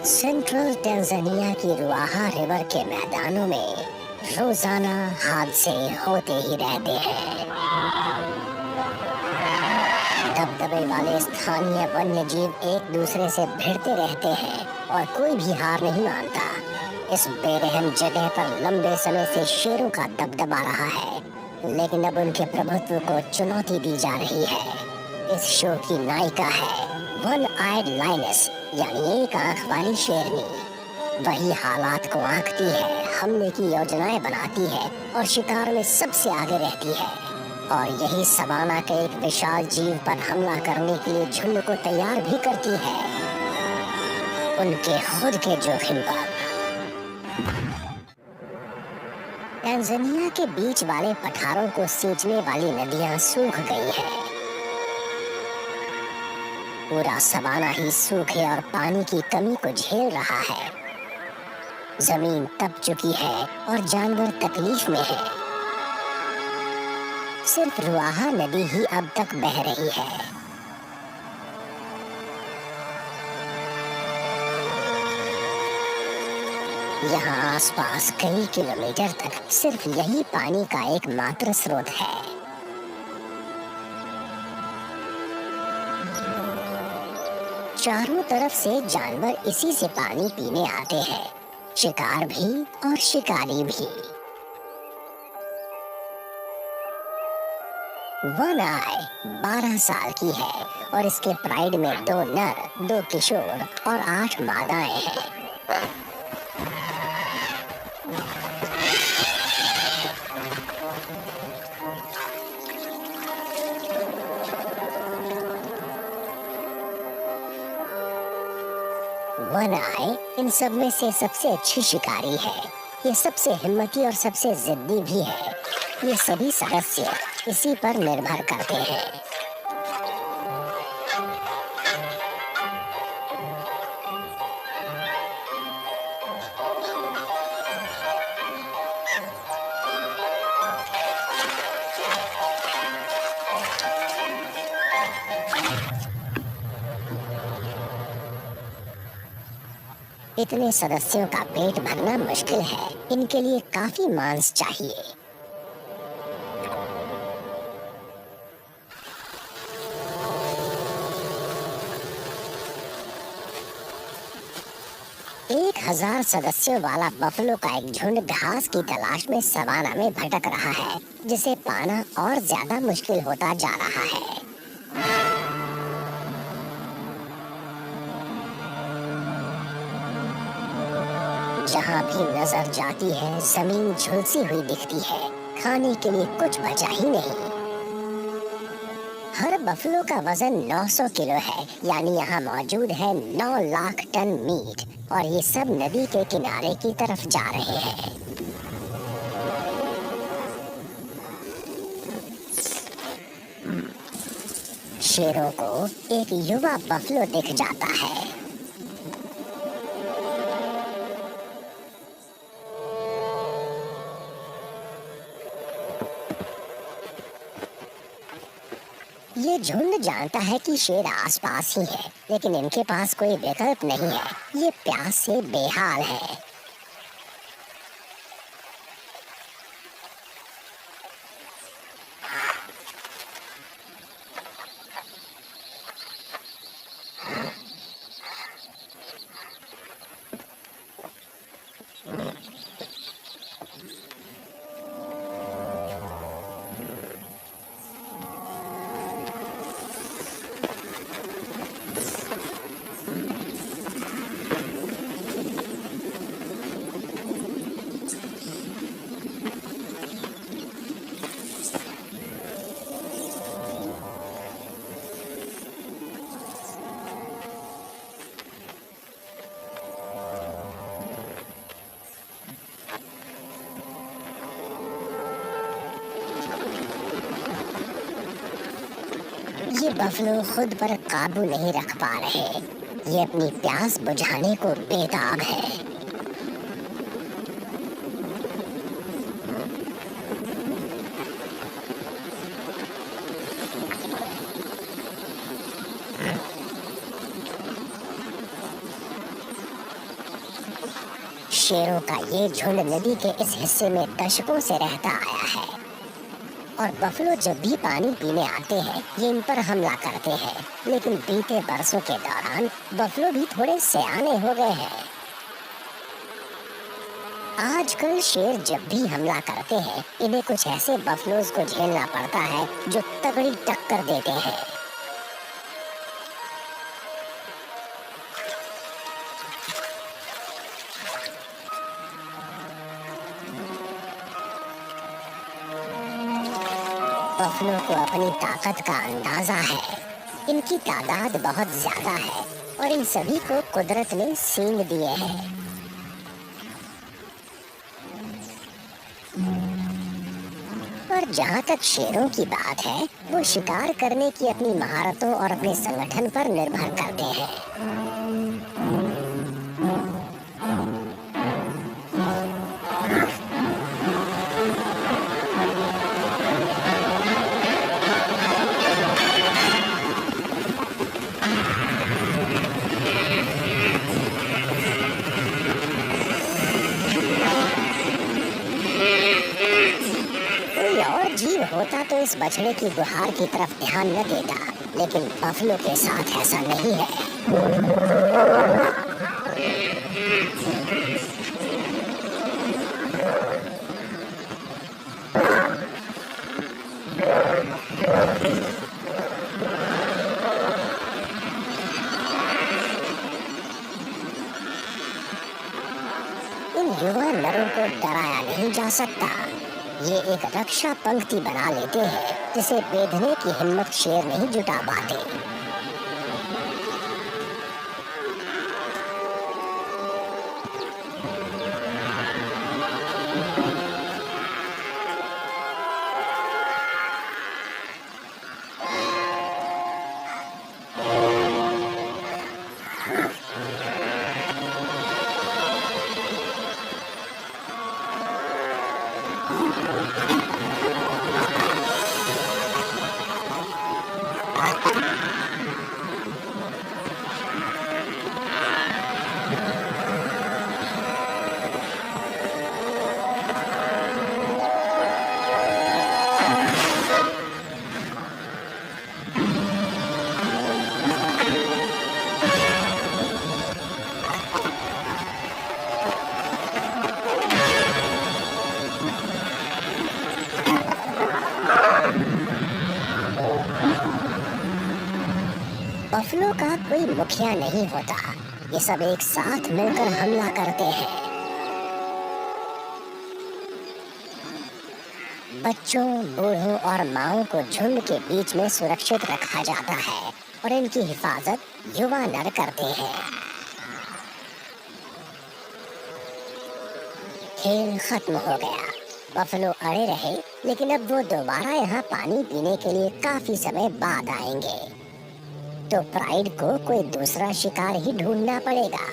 Central Tanzania की रुआहा river के मैदानों में रोजाना हादसे होते ही रहते हैं। दबदबे वाले स्थानीय वन्य जीव एक दूसरे से भिड़ते रहते हैं और कोई भी हार नहीं मानता। इस बेरहम जगह पर लंबे समय से शेरों का दबदबा रहा है, लेकिन अब उनके प्रभुत्व को चुनौती दी जा रही है। इस शो की नायिका है वन आइड लाइनस, यानी एक आंख वाली शेरनी। वही हालात को आंकती है, हमले की योजनाएं बनाती है और शिकार में सबसे आगे रहती है। और यही सवाना के एक विशाल जीव पर हमला करने के लिए झुंड को तैयार भी करती है, उनके खुद के जोखिम पर। टैंजानिया के बीच वाले पठारों को सींचने वाली नदियां सूख गई हैं। पूरा सवाना ही सूखे और पानी की कमी को झेल रहा है। जमीन तप चुकी है और जानवर तकलीफ में है। सिर्फ रुआहा नदी ही अब तक बह रही है। यहाँ आसपास कई किलोमीटर तक सिर्फ यही पानी का एकमात्र स्रोत है। चारों तरफ से जानवर इसी से पानी पीने आते हैं, शिकार भी और शिकारी भी। वन आई 12 साल की है और इसके प्राइड में 2 नर, 2 किशोर और 8 मादाएं हैं। वन आई इन सब में से सबसे अच्छी शिकारी है। ये सबसे हिम्मती और सबसे जिद्दी भी है। ये सभी सदस्य इसी पर निर्भर करते हैं। इतने सदस्यों का पेट भरना मुश्किल है। इनके लिए काफी मांस चाहिए। एक 1000 सदस्यों वाला बफलो का एक झुंड घास की तलाश में सवाना में भटक रहा है, जिसे पाना और ज्यादा मुश्किल होता जा रहा है। जहाँ भी नजर जाती है जमीन झुलसी हुई दिखती है। खाने के लिए कुछ बचा ही नहीं। हर बफलो का वजन 900 किलो है, यानी यहाँ मौजूद है 9 लाख टन मीट, और ये सब नदी के किनारे की तरफ जा रहे हैं। शेरों को एक युवा बफलो दिख जाता है। ये झुंड जानता है कि शेर आसपास ही है, लेकिन इनके पास कोई विकल्प नहीं है। ये प्यास से बेहाल है। ये बफलो खुद पर काबू नहीं रख पा रहे। ये अपनी प्यास बुझाने को बेताब है। शेरों का ये झुंड नदी के इस हिस्से में दशकों से रहता आया है और बफलो जब भी पानी पीने आते हैं ये इन पर हमला करते हैं। लेकिन बीते बरसों के दौरान बफलो भी थोड़े सयाने हो गए हैं। आजकल शेर जब भी हमला करते हैं इन्हें कुछ ऐसे बफलोज को झेलना पड़ता है जो तगड़ी टक्कर देते हैं। बफलों को अपनी ताकत का अंदाजा है। इनकी तादाद बहुत ज्यादा है और इन सभी को कुदरत ने सींग दिए हैं। और जहाँ तक शेरों की बात है वो शिकार करने की अपनी महारतों और अपने संगठन पर निर्भर करते हैं। कोई और जीव होता तो इस बछड़े की गुहार की तरफ ध्यान न देता, लेकिन बफलो के साथ ऐसा नहीं है। इन युवा नरों को डराया नहीं जा सकता। ये एक रक्षा पंक्ति बना लेते हैं जिसे बेधने की हिम्मत शेर नहीं जुटा पाते। बफलो का कोई मुखिया नहीं होता। ये सब एक साथ मिलकर हमला करते हैं। बच्चों, बूढ़ों और माओं को झुंड के बीच में सुरक्षित रखा जाता है और इनकी हिफाजत युवा नर करते हैं। खेल खत्म हो गया। बफलो अड़े रहे, लेकिन अब वो दोबारा यहाँ पानी पीने के लिए काफी समय बाद आएंगे। तो प्राइड को कोई दूसरा शिकार ही ढूंढना पड़ेगा।